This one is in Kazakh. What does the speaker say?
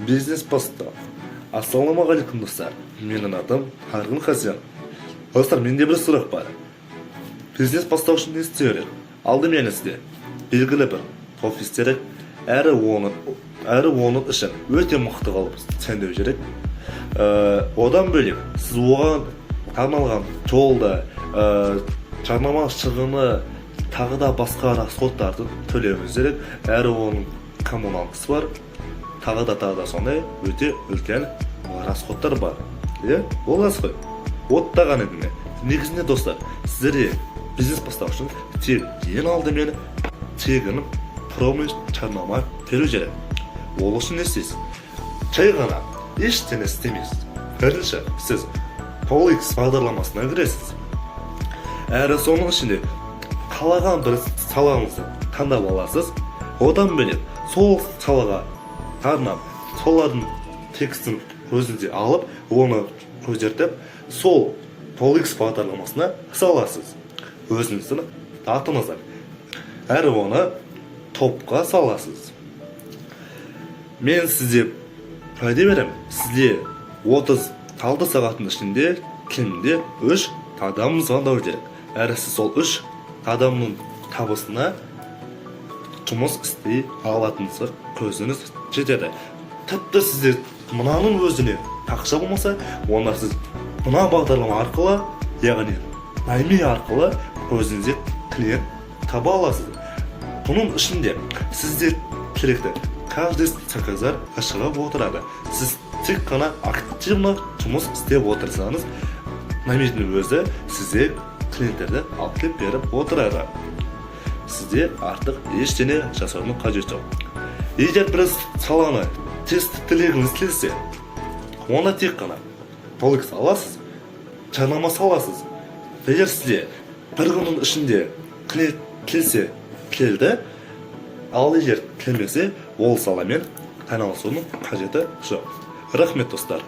Бизнес поста. Ассалаумағалейкум достар. Менің атым Арғын Хасен. Достар, менде бір сұрақ бар. Бизнес бастау үшін не істеу керек? Алдымен сізде белгілі бір офис керек, әрі оның үшін өте мықты қалып сәндеу керек. Одан бөлек сіз оған арналған жолда жарнама шығыны тағы да басқа расходтарды төлеуіңіз керек. Әрі оның коммуналкасы бар. Тағы да сондай өте үлкен расходтар бар. Ол аз қой. Оттаған едім. Негізінде достар, сіздерге бизнес бастау үшін тек ең алдымен тегін промоут жарнама беру керек. Ол үшін не істейсіз? Жай ғана ештеңе істемейсіз. Бірінші, сіз OLX бағдарламасына кіресіз. Әрі соның ішінде қалаған бір салаңызды таңдап аласыз. Одан бөлек сол салаға арнап, солардың текстін өзінде алып, оны көзертіп, сол OLX бағдарламасына саласыз. Өзіңіздің атыңызды. Әрі оны топқа саласыз. Мен сізде уәде беремін. Сізде 36 сағаттың ішінде кемінде 3 адам звондау керек. Әрі сіз сол 3 адамның табысына жұмыс істей алатыныңызға көзіңіз жетеді. Тіпті сізде мынаның өзіне ақша болмаса, онда сіз мына бағдарлама арқылы, яғни найми арқылы өзіңізге клиент таба аласыз. Бұның ішінде сізде керекті каждый заказдар шығып отырады. Сіз тек қана активно жұмыс істеп отырсаңыз, намедінің өзі сізде клиенттерді алып келіп беріп отырады. Сізде артық ештеңе жасаудың қажеті жоқ. Егер бір саланы тест тілегіңіз келсе, оны тек қана OLX аласыз, жарнама саласыз. Егер сізде бір күннің ішінде клиент келсе, келді, ал егер келмесе, ол саламен айналысудың қажеті жоқ. Рахмет достар.